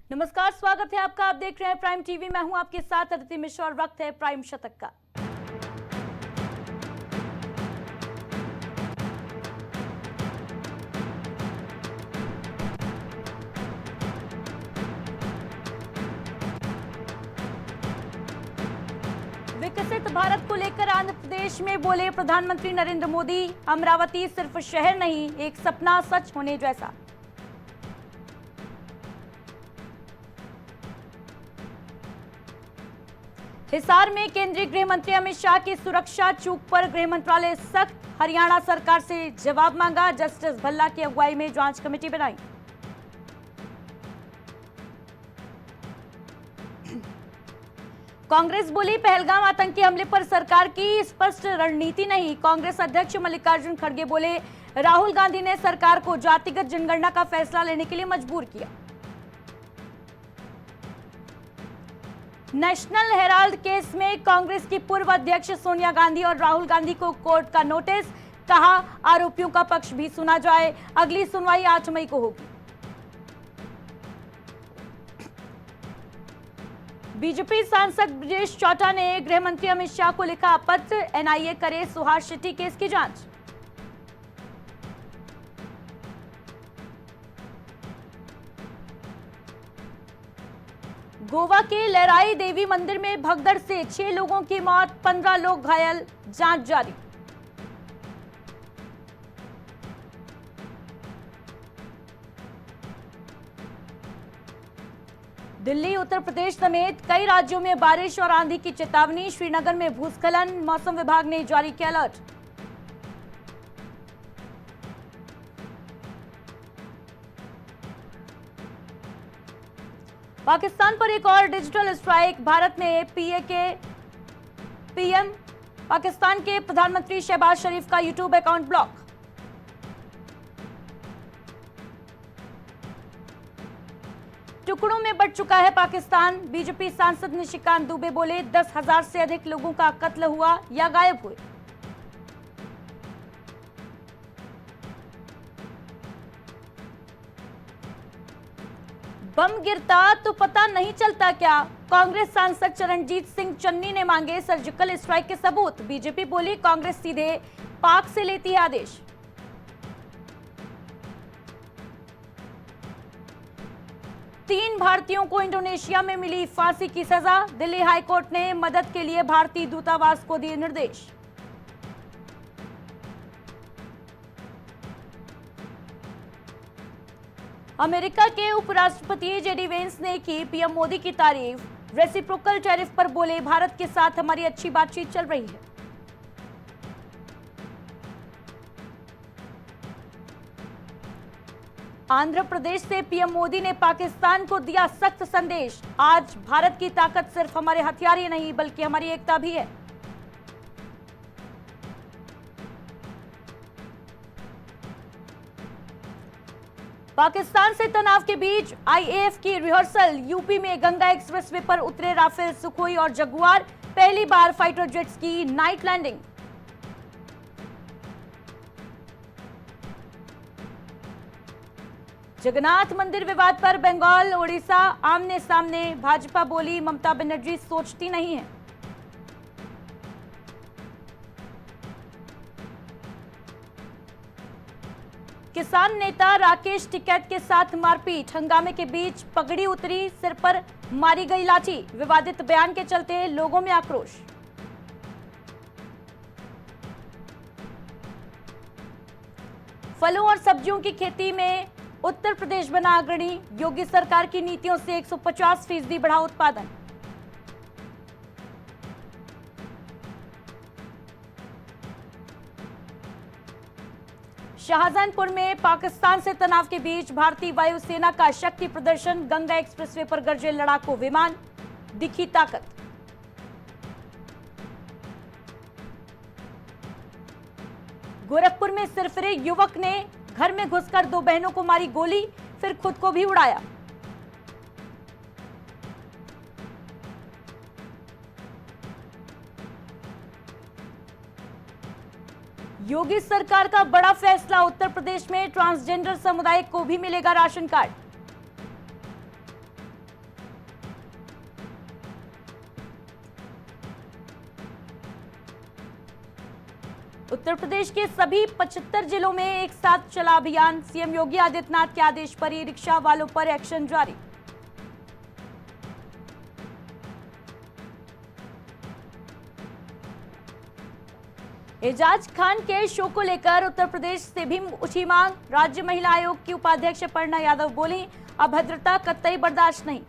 नमस्कार, स्वागत है आपका। आप देख रहे हैं प्राइम टीवी। मैं हूं आपके साथ अदिति मिश्रा और वक्त है प्राइम शतक का। विकसित भारत को लेकर आंध्र प्रदेश में बोले प्रधानमंत्री नरेंद्र मोदी, अमरावती सिर्फ शहर नहीं, एक सपना सच होने जैसा। हिसार में केंद्रीय गृह मंत्री अमित शाह की सुरक्षा चूक पर गृह मंत्रालय सख्त, हरियाणा सरकार से जवाब मांगा। जस्टिस भल्ला की अगुवाई में जांच कमेटी बनाई। कांग्रेस बोली पहलगाम आतंकी हमले पर सरकार की स्पष्ट रणनीति नहीं। कांग्रेस अध्यक्ष मल्लिकार्जुन खड़गे बोले राहुल गांधी ने सरकार को जातिगत जनगणना का फैसला लेने के लिए मजबूर किया। नेशनल हेराल्ड केस में कांग्रेस की पूर्व अध्यक्ष सोनिया गांधी और राहुल गांधी को कोर्ट का नोटिस, कहा आरोपियों का पक्ष भी सुना जाए। अगली सुनवाई 8 मई को होगी। बीजेपी सांसद ब्रजेश चौटा ने गृह मंत्री अमित शाह को लिखा पत्र, एनआईए करे सुहास शेट्टी केस की जांच। गोवा के लहराई देवी मंदिर में भगदड़ से 6 लोगों की मौत, 15 लोग घायल, जांच जारी। दिल्ली, उत्तर प्रदेश समेत कई राज्यों में बारिश और आंधी की चेतावनी। श्रीनगर में भूस्खलन, मौसम विभाग ने जारी किया अलर्ट। पाकिस्तान पर एक और डिजिटल स्ट्राइक। भारत ने पीएम पाकिस्तान के प्रधानमंत्री शहबाज शरीफ का यूट्यूब अकाउंट ब्लॉक। टुकड़ों में बंट चुका है पाकिस्तान। बीजेपी सांसद निशिकांत दुबे बोले 10,000 से अधिक लोगों का कत्ल हुआ या गायब हुए। बम गिरता तो पता नहीं चलता क्या? कांग्रेस सांसद चरणजीत सिंह चन्नी ने मांगे सर्जिकल स्ट्राइक के सबूत। बीजेपी बोली कांग्रेस सीधे पाक से लेती है आदेश। तीन भारतीयों को इंडोनेशिया में मिली फांसी की सजा। दिल्ली हाईकोर्ट ने मदद के लिए भारतीय दूतावास को दिए निर्देश। अमेरिका के उपराष्ट्रपति जेडी वेंस ने की पीएम मोदी की तारीफ। रेसिप्रोकल टैरिफ पर बोले भारत के साथ हमारी अच्छी बातचीत चल रही है। आंध्र प्रदेश से पीएम मोदी ने पाकिस्तान को दिया सख्त संदेश। आज भारत की ताकत सिर्फ हमारे हथियार ही नहीं बल्कि हमारी एकता भी है। पाकिस्तान से तनाव के बीच आईएएफ की रिहर्सल। यूपी में गंगा एक्सप्रेसवे पर उतरे राफेल, सुखोई और जगुआर। पहली बार फाइटर जेट्स की नाइट लैंडिंग। जगन्नाथ मंदिर विवाद पर बंगाल ओडिशा आमने सामने। भाजपा बोली ममता बनर्जी सोचती नहीं है। किसान नेता राकेश टिकैत के साथ मारपीट। हंगामे के बीच पगड़ी उतरी, सिर पर मारी गई लाठी। विवादित बयान के चलते लोगों में आक्रोश। फलों और सब्जियों की खेती में उत्तर प्रदेश बना अग्रणी। योगी सरकार की नीतियों से 150% बढ़ा उत्पादन। शाहजहांपुर में पाकिस्तान से तनाव के बीच भारतीय वायुसेना का शक्ति प्रदर्शन। गंगा एक्सप्रेसवे पर गरजे लड़ाकू विमान, दिखी ताकत। गोरखपुर में सिरफिरे युवक ने घर में घुसकर 2 बहनों को मारी गोली, फिर खुद को भी उड़ाया। योगी सरकार का बड़ा फैसला। उत्तर प्रदेश में ट्रांसजेंडर समुदाय को भी मिलेगा राशन कार्ड। उत्तर प्रदेश के सभी 75 जिलों में एक साथ चला अभियान। सीएम योगी आदित्यनाथ के आदेश पर ई रिक्शा वालों पर एक्शन जारी। एजाज खान के शो को लेकर उत्तर प्रदेश से भी उठी मांग। राज्य महिला आयोग की उपाध्यक्ष अपर्णा यादव बोली, अभद्रता कतई बर्दाश्त नहीं।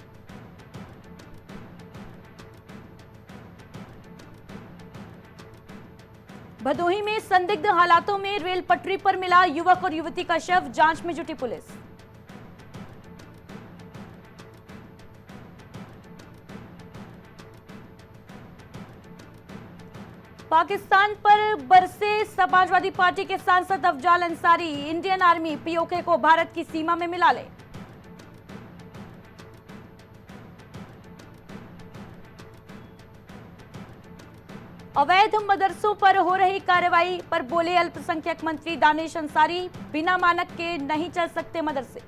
भदोही में संदिग्ध हालातों में रेल पटरी पर मिला युवक और युवती का शव, जांच में जुटी पुलिस। पाकिस्तान पर बरसे समाजवादी पार्टी के सांसद Afzal Ansari, Indian army PoK को भारत की सीमा में मिला ले। अवैध मदरसों पर हो रही कार्रवाई पर बोले अल्पसंख्यक मंत्री दानिश अंसारी, बिना मानक के नहीं चल सकते मदरसे।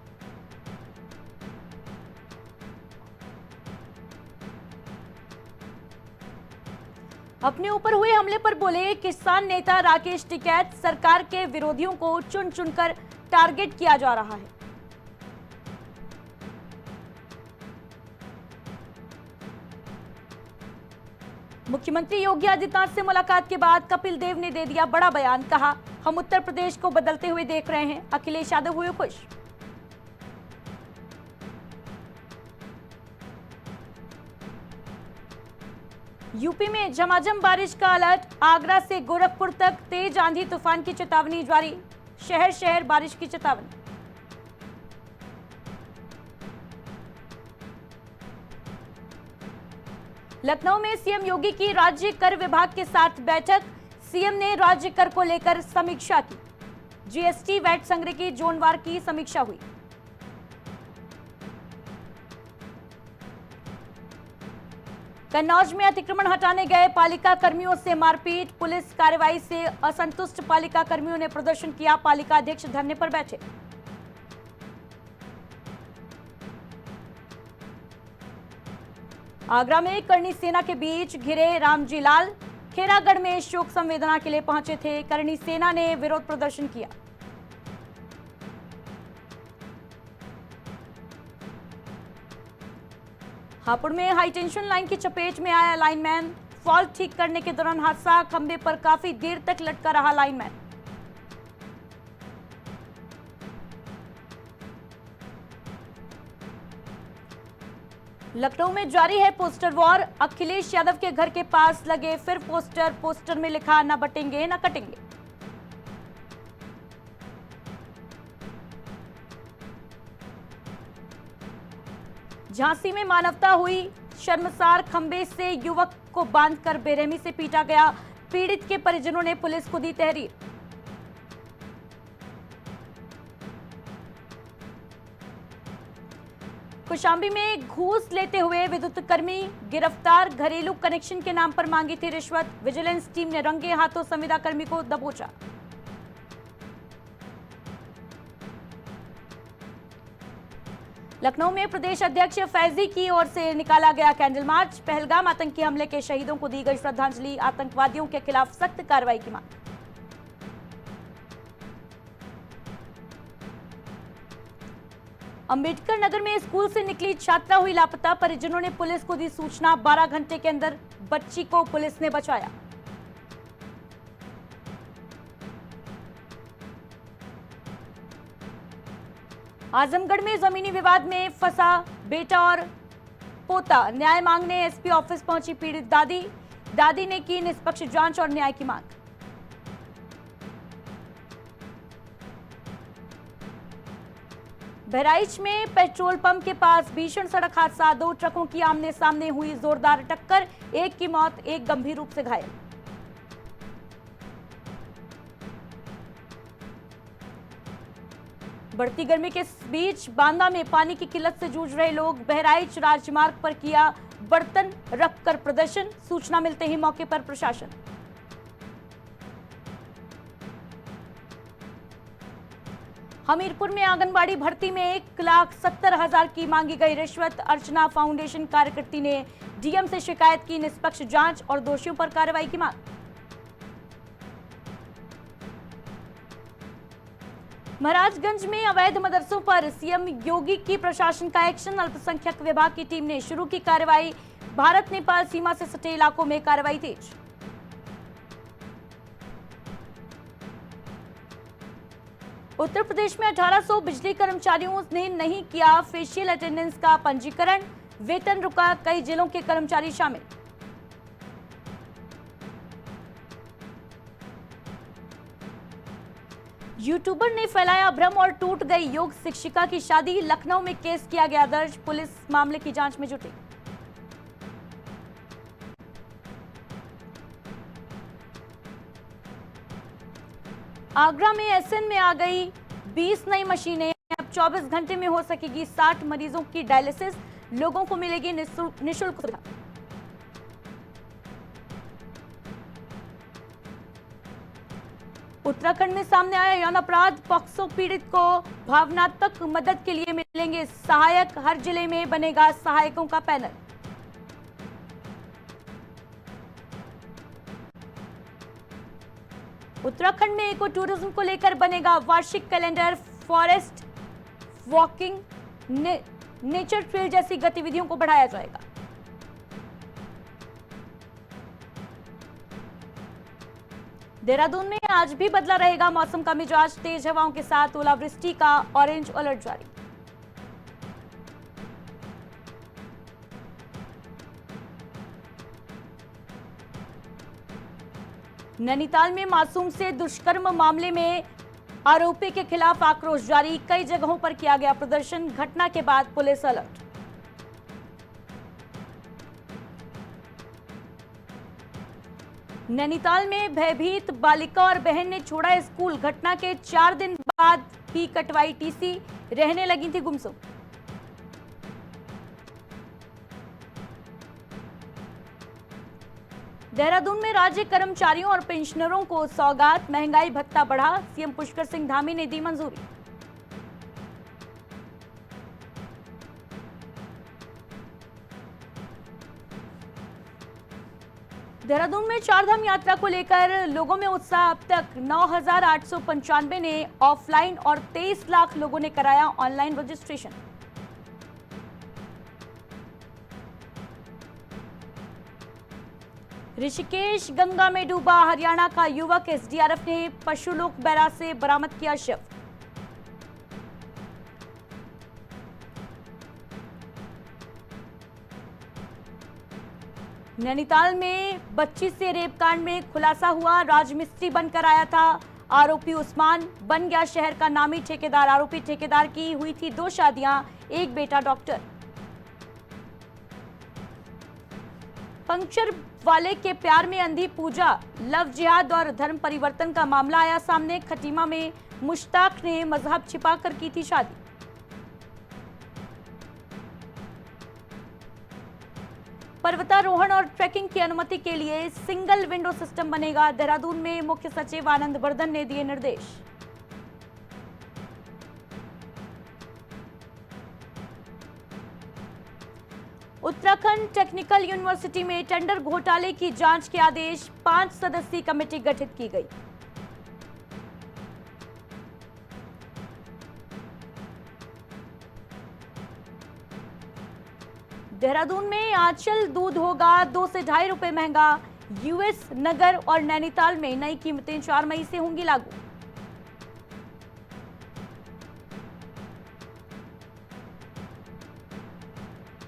अपने ऊपर हुए हमले पर बोले किसान नेता राकेश टिकैत, सरकार के विरोधियों को चुन चुनकर टारगेट किया जा रहा है। मुख्यमंत्री योगी आदित्यनाथ से मुलाकात के बाद कपिल देव ने दे दिया बड़ा बयान। कहा, हम उत्तर प्रदेश को बदलते हुए देख रहे हैं। अखिलेश यादव हुए खुश। यूपी में झमाझम बारिश का अलर्ट। आगरा से गोरखपुर तक तेज आंधी तूफान की चेतावनी जारी। शहर शहर बारिश की चेतावनी। लखनऊ में सीएम योगी की राज्य कर विभाग के साथ बैठक। सीएम ने राज्य कर को लेकर समीक्षा की। जीएसटी वैट संग्रह की जोनवार की समीक्षा हुई। कन्नौज में अतिक्रमण हटाने गए पालिका कर्मियों से मारपीट। पुलिस कार्रवाई से असंतुष्ट पालिका कर्मियों ने प्रदर्शन किया। पालिका अध्यक्ष धरने पर बैठे। आगरा में करणी सेना के बीच घिरे रामजी लाल। खेरागढ़ में शोक संवेदना के लिए पहुंचे थे। करणी सेना ने विरोध प्रदर्शन किया। हापुड़ में हाई टेंशन लाइन की चपेट में आया लाइनमैन। फॉल्ट ठीक करने के दौरान हादसा। खंबे पर काफी देर तक लटका रहा लाइनमैन। लखनऊ में जारी है पोस्टर वॉर। अखिलेश यादव के घर के पास लगे फिर पोस्टर। पोस्टर में लिखा, न बटेंगे न कटेंगे। झांसी में मानवता हुई शर्मसार। खंबे से युवक को बांधकर बेरहमी से पीटा गया। पीड़ित के परिजनों ने पुलिस को दी तहरीर। कौशाम्बी में घूस लेते हुए विद्युत कर्मी गिरफ्तार। घरेलू कनेक्शन के नाम पर मांगी थी रिश्वत। विजिलेंस टीम ने रंगे हाथों संविदा कर्मी को दबोचा। लखनऊ में प्रदेश अध्यक्ष फैजी की ओर से निकाला गया कैंडल मार्च। पहलगाम आतंकी हमले के शहीदों को दी गई श्रद्धांजलि। आतंकवादियों के खिलाफ सख्त कार्रवाई की मांग। अंबेडकर नगर में स्कूल से निकली छात्रा हुई लापता। परिजनों ने पुलिस को दी सूचना। 12 घंटे के अंदर बच्ची को पुलिस ने बचाया। आजमगढ़ में जमीनी विवाद में फंसा बेटा और पोता। न्याय मांगने एसपी ऑफिस पहुंची पीड़ित दादी। दादी ने की निष्पक्ष जांच और न्याय की मांग। बहराइच में पेट्रोल पंप के पास भीषण सड़क हादसा। 2 ट्रकों की आमने सामने हुई जोरदार टक्कर। एक की मौत, एक गंभीर रूप से घायल। बढ़ती गर्मी के बीच बांदा में पानी की किल्लत से जूझ रहे लोग। बहराइच राजमार्ग पर किया बर्तन रखकर प्रदर्शन। सूचना मिलते ही मौके पर प्रशासन। हमीरपुर में आंगनबाड़ी भर्ती में 1,70,000 की मांगी गई रिश्वत। अर्चना फाउंडेशन कार्यकर्ती ने डीएम से शिकायत की। निष्पक्ष जांच और दोषियों पर कार्रवाई की मांग। महाराजगंज में अवैध मदरसों पर सीएम योगी की प्रशासन का एक्शन। अल्पसंख्यक विभाग की टीम ने शुरू की कार्रवाई। भारत नेपाल सीमा से सटे इलाकों में कार्रवाई तेज। उत्तर प्रदेश में 1800 बिजली कर्मचारियों ने नहीं किया फेशियल अटेंडेंस का पंजीकरण। वेतन रुका, कई जिलों के कर्मचारी शामिल। यूट्यूबर ने फैलाया भ्रम और टूट गई योग शिक्षिका की शादी। लखनऊ में केस किया गया दर्ज, पुलिस मामले की जांच में जुटी। आगरा में एसएन में आ गई 20 नई मशीनें। अब 24 घंटे में हो सकेगी 60 मरीजों की डायलिसिस। लोगों को मिलेगी निःशुल्क सुविधा। उत्तराखंड में सामने आया यौन अपराध। पॉक्सो पीड़ित को भावनात्मक मदद के लिए मिलेंगे सहायक। हर जिले में बनेगा सहायकों का पैनल। उत्तराखंड में इको टूरिज्म को लेकर बनेगा वार्षिक calendar. Forest walking, nature trail जैसी गतिविधियों को बढ़ाया जाएगा। देहरादून में आज भी बदला रहेगा मौसम का मिजाज। तेज हवाओं के साथ ओलावृष्टि का ऑरेंज अलर्ट जारी। नैनीताल में मासूम से दुष्कर्म मामले में आरोपी के खिलाफ आक्रोश जारी। कई जगहों पर किया गया प्रदर्शन। घटना के बाद पुलिस अलर्ट। नैनीताल में भयभीत बालिका और बहन ने छोड़ा स्कूल। घटना के 4 दिन बाद भी कटवाई टीसी। रहने लगी थी गुमसुम। देहरादून में राज्य कर्मचारियों और पेंशनरों को सौगात। महंगाई भत्ता बढ़ा, सीएम पुष्कर सिंह धामी ने दी मंजूरी। देहरादून में चारधाम यात्रा को लेकर लोगों में उत्साह। अब तक 9,895 ने ऑफलाइन और 23 लाख लोगों ने कराया ऑनलाइन रजिस्ट्रेशन। ऋषिकेश गंगा में डूबा हरियाणा का युवक। एसडीआरएफ ने पशुलोक बैराज से बरामद किया शव। नैनीताल में बच्ची से रेप कांड में खुलासा हुआ। राजमिस्त्री बनकर आया था आरोपी उस्मान, बन गया शहर का नामी ठेकेदार। आरोपी ठेकेदार की हुई थी 2 शादियां, एक बेटा डॉक्टर। पंक्चर वाले के प्यार में अंधी पूजा, लव जिहाद और धर्म परिवर्तन का मामला आया सामने। खटीमा में मुश्ताक ने मजहब छिपाकर की थी शादी। पर्वतारोहण और ट्रैकिंग की अनुमति के लिए सिंगल विंडो सिस्टम बनेगा। देहरादून में मुख्य सचिव आनंद वर्धन ने दिए निर्देश। उत्तराखंड टेक्निकल यूनिवर्सिटी में टेंडर घोटाले की जांच के आदेश। 5 सदस्यीय कमेटी गठित की गई। देहरादून में आंचल दूध होगा 2 से ढाई रुपए महंगा। यूएस नगर और नैनीताल में नई कीमतें 4 मई से होंगी लागू।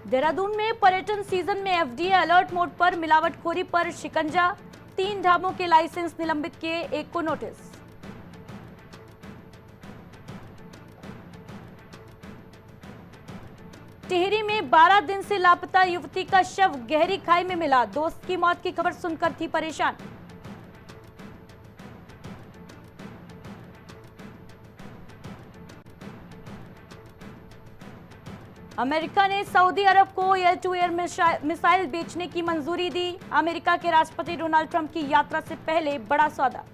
देहरादून में पर्यटन सीजन में एफडीए अलर्ट मोड पर। मिलावटखोरी पर शिकंजा। 3 ढाबों के लाइसेंस निलंबित किए, 1 को नोटिस। टिहरी में 12 दिन से लापता युवती का शव गहरी खाई में मिला। दोस्त की मौत की खबर सुनकर थी परेशान। अमेरिका ने सऊदी अरब को एयर टू एयर मिसाइल बेचने की मंजूरी दी। अमेरिका के राष्ट्रपति डोनाल्ड ट्रंप की यात्रा से पहले बड़ा सौदा।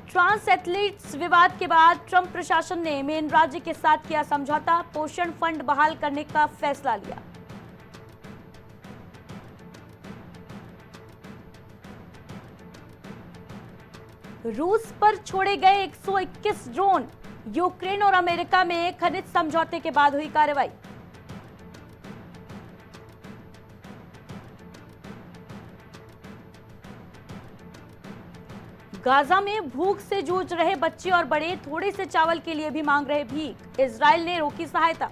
ट्रांस एथलीट्स विवाद के बाद ट्रंप प्रशासन ने मेन राज्य के साथ किया समझौता। पोषण फंड बहाल करने का फैसला लिया। रूस पर छोड़े गए 121 ड्रोन। यूक्रेन और अमेरिका में खनिज समझौते के बाद हुई कार्रवाई। गाजा में भूख से जूझ रहे बच्चे और बड़े थोड़े से चावल के लिए भी मांग रहे भीख। इजराइल ने रोकी सहायता।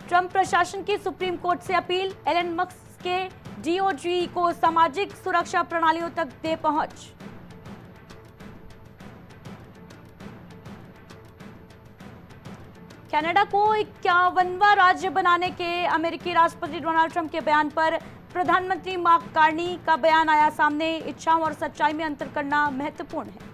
ट्रंप प्रशासन की सुप्रीम कोर्ट से अपील। एलन मस्क के डीओजी को सामाजिक सुरक्षा प्रणालियों तक दे पहुंच। कनाडा को 51वां राज्य बनाने के अमेरिकी राष्ट्रपति डोनाल्ड ट्रंप के बयान पर प्रधानमंत्री मार्क कार्नी का बयान आया सामने। इच्छाओं और सच्चाई में अंतर करना महत्वपूर्ण है।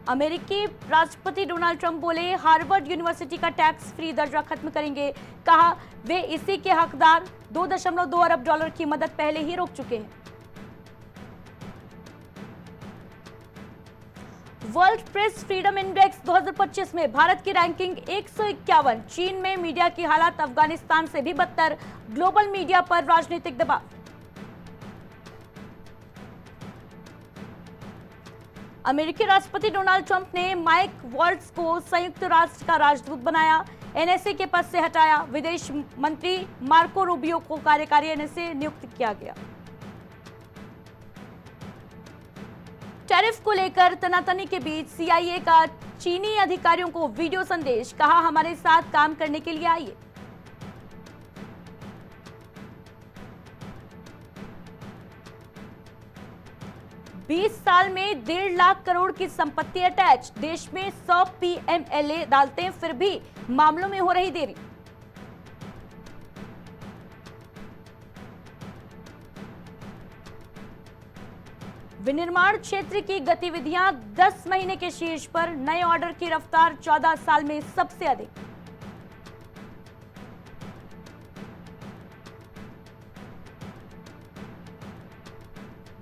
अमेरिकी राष्ट्रपति डोनाल्ड ट्रंप बोले, हार्वर्ड यूनिवर्सिटी का टैक्स फ्री दर्जा खत्म करेंगे। कहा वे इसी के हकदार। $2.2 अरब की मदद पहले ही रोक चुके हैं। वर्ल्ड प्रेस फ्रीडम इंडेक्स 2025 में भारत की रैंकिंग 151। चीन में मीडिया की हालत अफगानिस्तान से भी बदतर। ग्लोबल मीडिया पर राजनीतिक दबाव। अमेरिकी राष्ट्रपति डोनाल्ड ट्रंप ने माइक वॉल्ट्ज को संयुक्त राष्ट्र का राजदूत बनाया। एनएसए के पद से हटाया। विदेश मंत्री मार्को रूबियो को कार्यकारी एनएसए नियुक्त किया गया। टैरिफ को लेकर तनातनी के बीच सीआईए का चीनी अधिकारियों को वीडियो संदेश। कहा हमारे साथ काम करने के लिए आइए। बीस साल में 1.5 लाख करोड़ की संपत्ति अटैच। देश में 100 पीएमएलए डालते हैं, फिर भी मामलों में हो रही देरी। विनिर्माण क्षेत्र की गतिविधियां 10 महीने के शीर्ष पर। नए ऑर्डर की रफ्तार 14 साल में सबसे अधिक।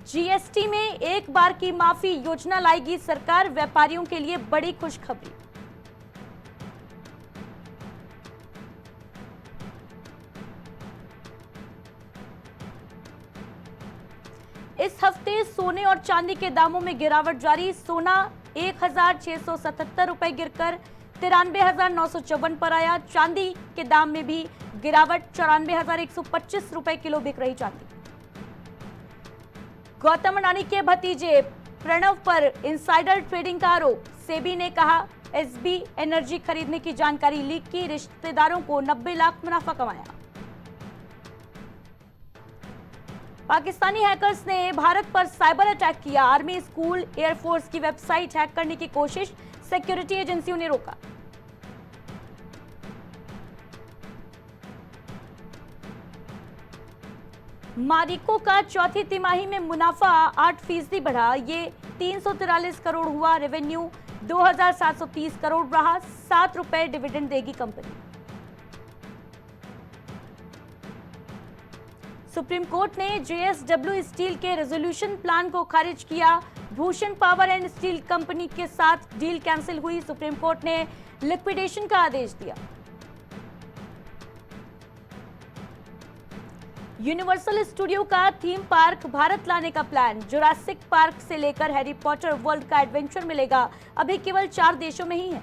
जीएसटी में एक बार की माफी योजना लाएगी सरकार। व्यापारियों के लिए बड़ी खुशखबरी। इस हफ्ते सोने और चांदी के दामों में गिरावट जारी। सोना 1,677 रुपए गिरकर 93,954 पर आया। चांदी के दाम में भी गिरावट। 94,125 रुपए किलो बिक रही चांदी। गौतम अडानी के भतीजे प्रणव पर इनसाइडर ट्रेडिंग का आरोप। सेबी ने कहा एसबी एनर्जी खरीदने की जानकारी लीक की। रिश्तेदारों को 90 लाख मुनाफा कमाया। पाकिस्तानी हैकर्स ने भारत पर साइबर अटैक किया। आर्मी, स्कूल, एयरफोर्स की वेबसाइट हैक करने की कोशिश। सिक्योरिटी एजेंसियों ने रोका। मारिको का चौथी तिमाही में मुनाफा 8% बढ़ा। ये 343 करोड़ हुआ। रेवेन्यू 2,730 करोड़ रहा। 7 रुपए डिविडेंड देगी कंपनी। सुप्रीम कोर्ट ने जेएसडब्ल्यू स्टील के रेजोल्यूशन प्लान को खारिज किया। Bhushan power and steel company के साथ डील कैंसिल हुई। सुप्रीम कोर्ट ने लिक्विडेशन का आदेश दिया। यूनिवर्सल स्टूडियो का थीम पार्क भारत लाने का प्लान। जुरासिक पार्क से लेकर हैरी पॉटर वर्ल्ड का एडवेंचर मिलेगा। अभी केवल 4 देशों में ही है।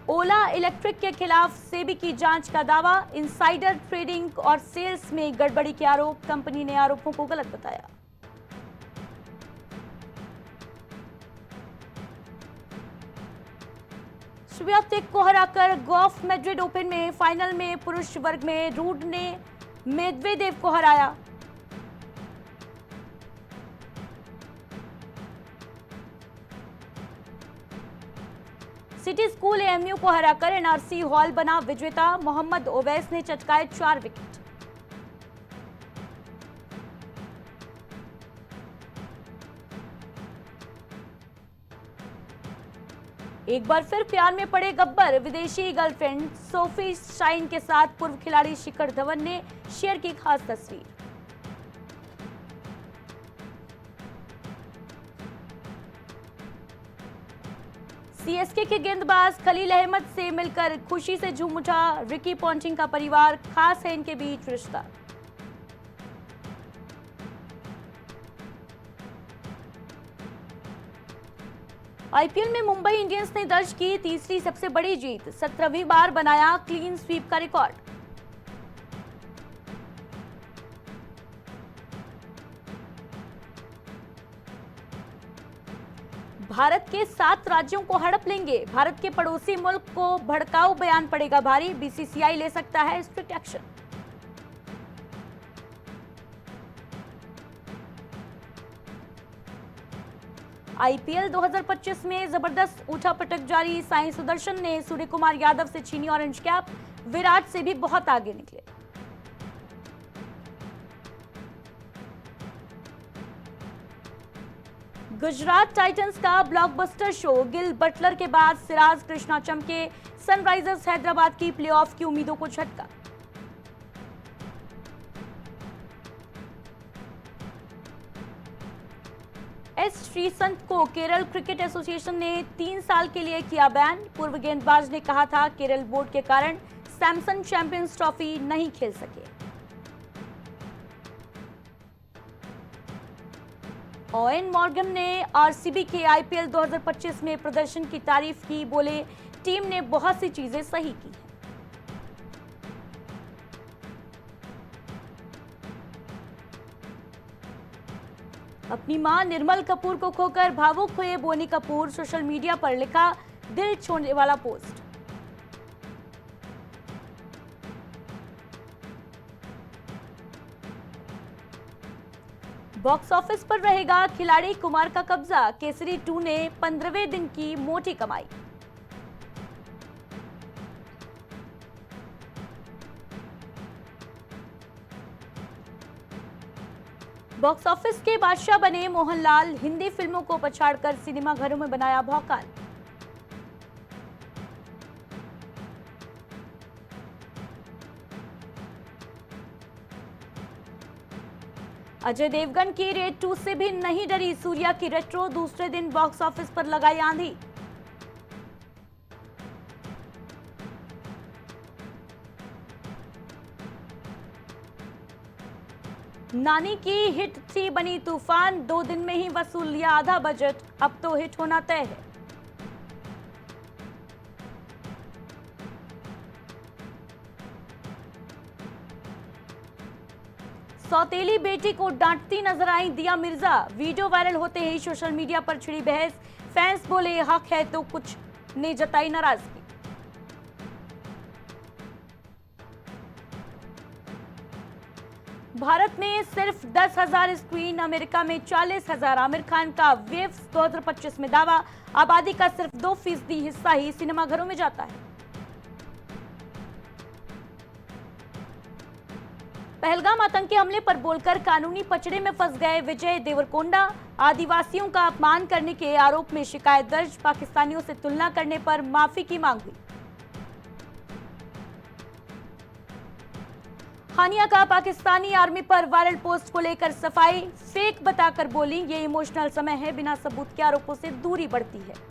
ओला इलेक्ट्रिक के खिलाफ सेबी की जांच का दावा। इनसाइडर ट्रेडिंग और सेल्स में गड़बड़ी के आरोप। कंपनी ने आरोपों को गलत बताया। स्वियातेक को हराकर गोल्फ मैड्रिड ओपन में फाइनल में पुरुष वर्ग में रूड ने मेदवेदेव को हराया। सिटी स्कूल एएमयू को हराकर एनआरसी हॉल बना विजेता। मोहम्मद ओवैस ने चटकाए 4 विकेट। एक बार फिर प्यार में पड़े गब्बर। विदेशी गर्लफ्रेंड सोफी शाइन के साथ पूर्व खिलाड़ी शिखर धवन ने शेयर की खास तस्वीर। सीएसके के गेंदबाज खलील अहमद से मिलकर खुशी से झूम उठा रिकी पॉन्टिंग का परिवार, खास है इनके बीच रिश्ता। आईपीएल में मुंबई इंडियंस ने दर्ज की तीसरी सबसे बड़ी जीत, 17वीं बार बनाया क्लीन स्वीप का रिकॉर्ड। भारत के 7 राज्यों को हड़प लेंगे, भारत के पड़ोसी मुल्क को भड़काऊ बयान पड़ेगा भारी, बीसीसीआई ले सकता है स्ट्रिक्ट एक्शन। आईपीएल 2025 में जबरदस्त उठापटक जारी, साई सुदर्शन ने सूर्य कुमार यादव से छीनी ऑरेंज कैप, विराट से भी बहुत आगे निकले। गुजरात टाइटंस का ब्लॉकबस्टर शो, गिल बटलर के बाद सिराज कृष्णा चमके, सनराइजर्स हैदराबाद की प्लेऑफ की उम्मीदों को झटका। एस श्रीसंत को केरल क्रिकेट एसोसिएशन ने 3 साल के लिए किया बैन, पूर्व गेंदबाज ने कहा था केरल बोर्ड के कारण सैमसन चैंपियंस ट्रॉफी नहीं खेल सके। ओवेन मॉर्गन ने आरसीबी के आईपीएल 2025 में प्रदर्शन की तारीफ की, बोले टीम ने बहुत सी चीजें सही की हैं। अपनी मां निर्मल कपूर को खोकर भावुक हुए बोनी कपूर, सोशल मीडिया पर लिखा दिल छूने वाला पोस्ट। बॉक्स ऑफिस पर रहेगा खिलाड़ी कुमार का कब्जा, केसरी 2 ने 15वें दिन की मोटी कमाई। बॉक्स ऑफिस के बादशाह बने मोहनलाल, हिंदी फिल्मों को पछाड़कर सिनेमाघरों में बनाया भौकाल। अजय देवगन की रेड 2 से भी नहीं डरी सूर्या की रेट्रो, दूसरे दिन बॉक्स ऑफिस पर लगाई आंधी। नानी की हिट 3 बनी तूफान, 2 दिन में ही वसूल लिया आधा बजट, अब तो हिट होना तय है। सौतेली बेटी को डांटती नजर आई दिया मिर्जा, वीडियो वायरल होते ही सोशल मीडिया पर छिड़ी बहस, फैंस बोले हक है तो कुछ ने जताई नाराजगी। भारत में सिर्फ 10,000 स्क्रीन, अमेरिका में 40,000, आमिर खान का वेव्स 2025 में दावा, आबादी का सिर्फ 2% हिस्सा ही सिनेमाघरों में जाता है। पहलगाम आतंकी हमले पर बोलकर कानूनी पचड़े में फंस गए विजय देवरकोंडा, आदिवासियों का अपमान करने के आरोप में शिकायत दर्ज, पाकिस्तानियों से तुलना करने पर माफी की मांग हुई। हानिया का पाकिस्तानी आर्मी पर वायरल पोस्ट को लेकर सफाई, फेक बताकर बोली ये इमोशनल समय है, बिना सबूत के आरोपों से दूरी बढ़ती है।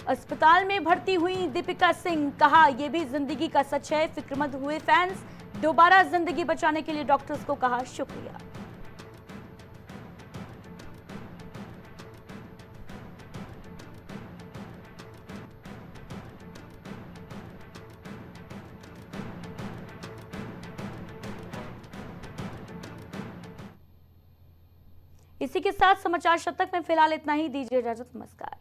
अस्पताल में भर्ती हुई दीपिका सिंह, कहा यह भी जिंदगी का सच है, फिक्रमंद हुए फैंस, दोबारा जिंदगी बचाने के लिए डॉक्टर्स को कहा शुक्रिया। इसी के साथ समाचार शतक में फिलहाल इतना ही, दीजिए इजाजत, नमस्कार।